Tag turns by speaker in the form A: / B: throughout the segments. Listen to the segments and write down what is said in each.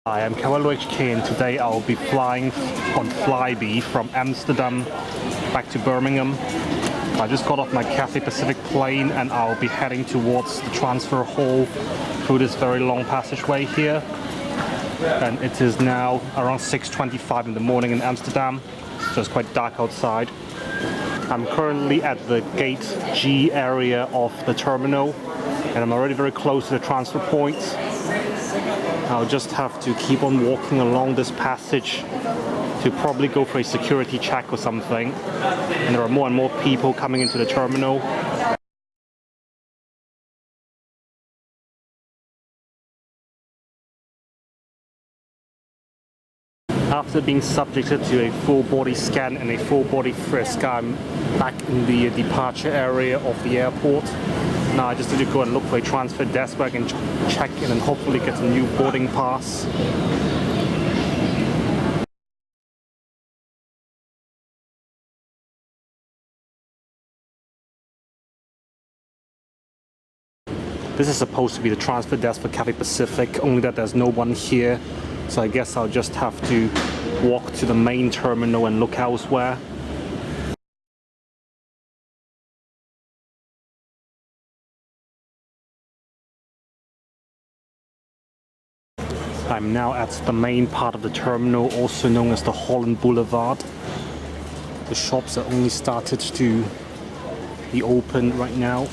A: Hi, I'm Cavallo HK and today I'll be flying on Flybe from Amsterdam back to Birmingham. I just got off my Cathay Pacific plane and I'll be heading towards the transfer hall through this very long passageway here. And it is now around 6:25 in the morning in Amsterdam, so it's quite dark outside. I'm currently at the gate G area of the terminal and I'm already very close to the transfer point. I'll just have to keep on walking along this passage to probably go for a security check or something. And there are more and more people coming into the terminal. After being subjected to a full body scan and a full body frisk, I'm back in the departure area of the airport. Now I just need to go and look for a transfer desk where I can check in and hopefully get a new boarding pass. This is supposed to be the transfer desk for Cathay Pacific, only that there's no one here. So I guess I'll just have to walk to the main terminal and look elsewhere. I'm now at the main part of the terminal, also known as the Holland Boulevard. The shops are only started to be open right now.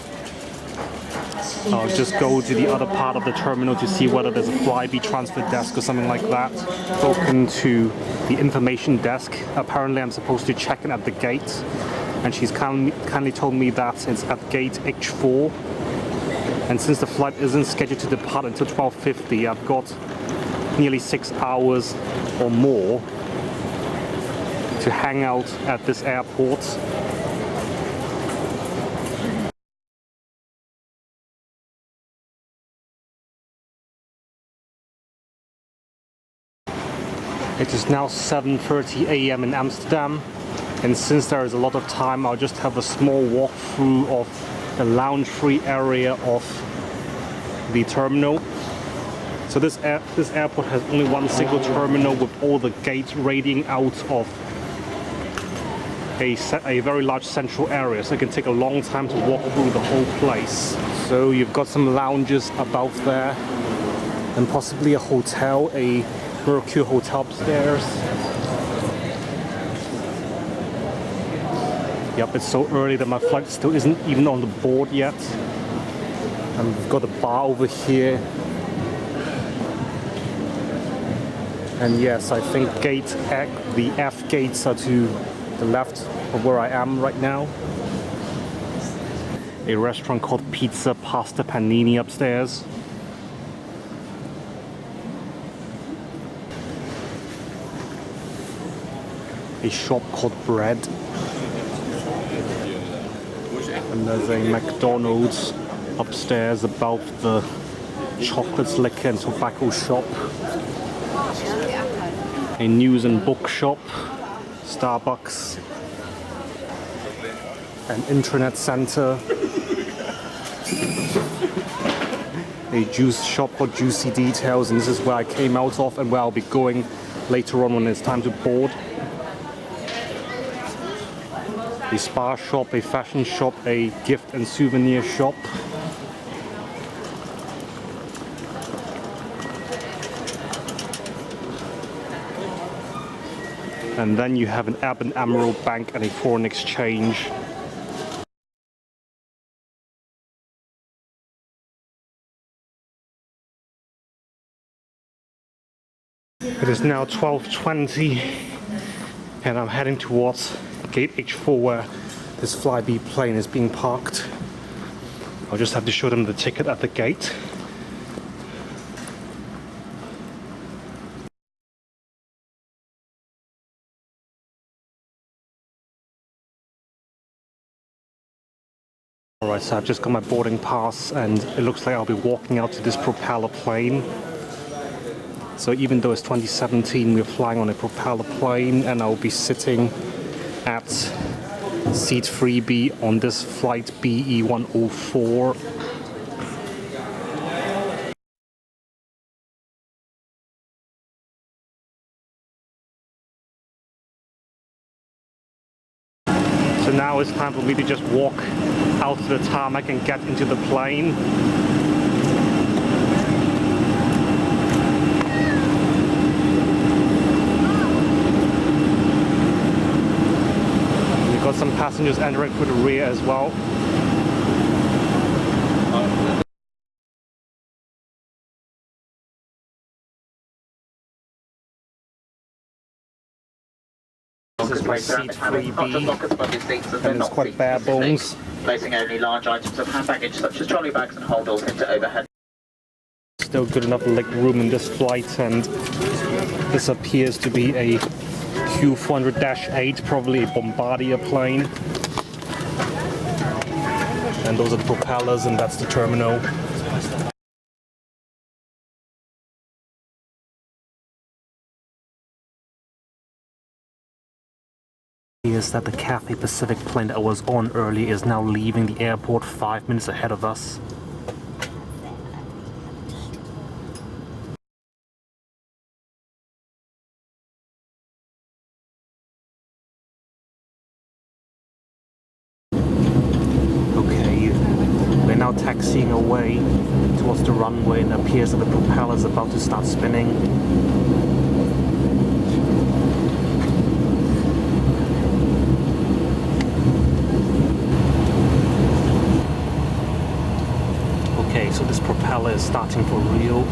A: I'll just go to the other part of the terminal to see whether there's a Flybe transfer desk or something like that. Spoken to the information desk. Apparently I'm supposed to check in at the gate, and she's kindly told me that it's at gate H4. And since the flight isn't scheduled to depart until 12:50, I've got nearly 6 hours or more to hang out at this airport. It is now 7:30 a.m. in Amsterdam, and since there is a lot of time, I'll just have a small walkthrough of the lounge-free area of the terminal. So this airport has only one single terminal with all the gates radiating out of a very large central area, so it can take a long time to walk through the whole place. So you've got some lounges above there, and possibly a hotel, a Mercure hotel upstairs. Yep, it's so early that my flight still isn't even on the board yet. And we've got a bar over here. And yes, I think the F gates are to the left of where I am right now. A restaurant called Pizza Pasta Panini upstairs. A shop called Bread. And there's a McDonald's upstairs above the chocolates, liquor and tobacco shop. A news and book shop, Starbucks, an internet center, a juice shop called Juicy Details, and this is where I came out of and where I'll be going later on when it's time to board. A spa shop, a fashion shop, a gift and souvenir shop. And then you have an ABN AMRO bank and a foreign exchange. It is now 12:20 and I'm heading towards gate H4 where this Flybe plane is being parked. I'll just have to show them the ticket at the gate. Alright, so I've just got my boarding pass and it looks like I'll be walking out to this Propeller plane. So even though it's 2017, we're flying on a Propeller plane and I'll be sitting at seat 3B on this flight BE104. now it's time for me to just walk out to the tarmac and get into the plane. We've got some passengers entering through the rear as well. This is my seat 3B, and it's quite bare bones.
B: Placing only large items of hand baggage such as trolley bags and holdalls into overhead.
A: Still good enough leg room in this flight, and this appears to be a Q400-8, probably a Bombardier plane. And those are the propellers, and that's the terminal. Is that the Cathay Pacific plane that was on earlier is now leaving the airport 5 minutes ahead of us. Okay, we're now taxiing away towards the runway, and it appears that the propeller is about to start spinning. So this propeller is starting for real.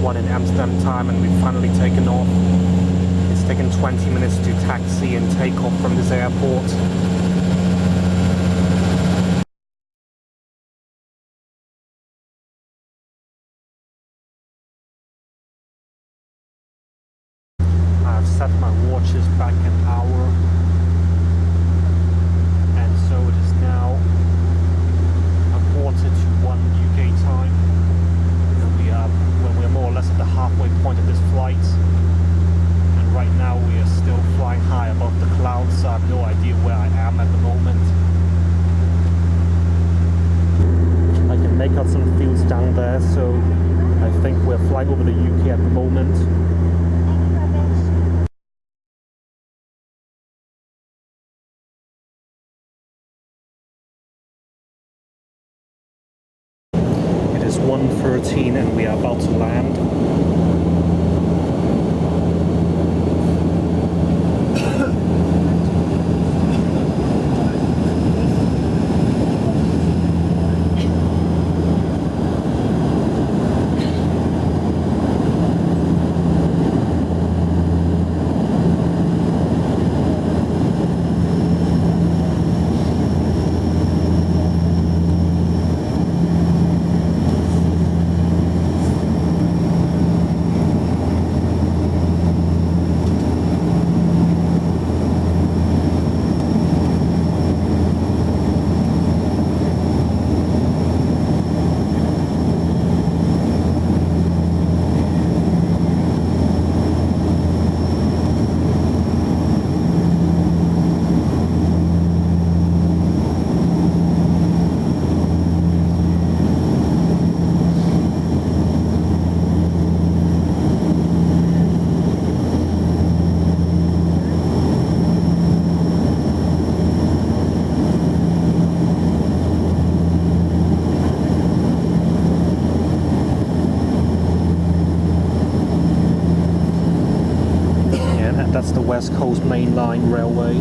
A: In Amsterdam time, and we've finally taken off. It's taken 20 minutes to taxi and take off from this airport. I've set my watches back an hour, and so it is now 1:45 UK time. When we're more or less at the halfway point of this flight, and right now we are still flying high above the clouds, so I have no idea where I am at the moment. I can make out some fields down there, so I think we're flying over the UK at the moment. It is 1:13 and we are about to land. And that's the West Coast Main Line Railway.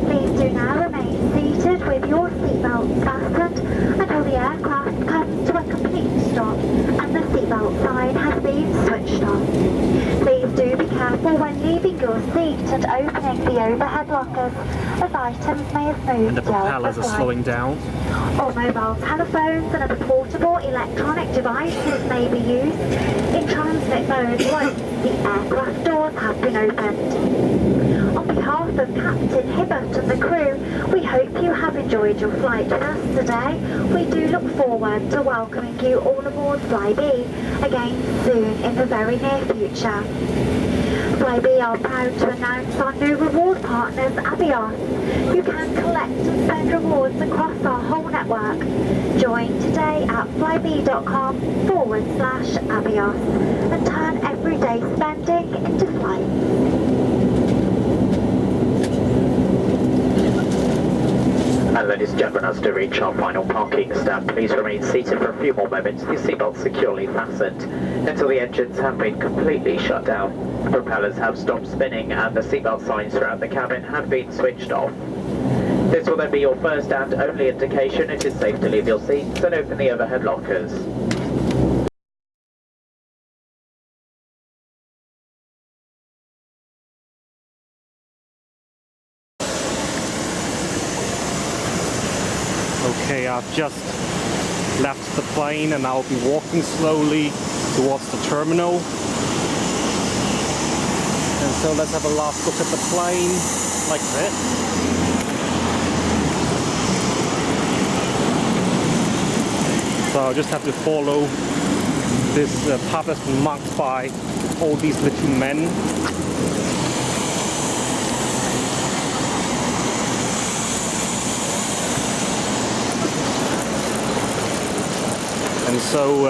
C: Please do now remain seated with your seatbelts fastened until the aircraft comes to a complete stop and the seatbelt sign has been switched off. Please do be careful when leaving your seat and opening the overhead lockers, as items may have moved.
A: And the propellers are slowing down.
C: All mobile telephones and other portable electronic devices may be used in transmit mode once the aircraft doors have been opened. On behalf of Captain Hibbert and the crew, we hope you have enjoyed your flight with us today. We do look forward to welcoming you all aboard Flybe again soon in the very near future. Flybe are proud to announce our new reward partners, Avios. You can collect and spend rewards across our whole network. Join today at flybe.com/Avios and turn everyday spending into flights.
B: And ladies and gentlemen, as to reach our final parking stand, please remain seated for a few more moments, your seatbelts securely fastened, until the engines have been completely shut down. The propellers have stopped spinning and the seatbelt signs throughout the cabin have been switched off. This will then be your first and only indication it is safe to leave your seats and open the overhead lockers.
A: Okay, I've just left the plane and I'll be walking slowly towards the terminal. And so let's have a last look at the plane, like this. So I'll just have to follow this path that's been marked by all these little men. And so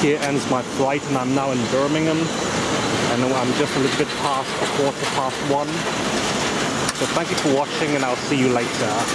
A: here ends my flight and I'm now in Birmingham and I'm just a little bit past 1:15. So thank you for watching and I'll see you later.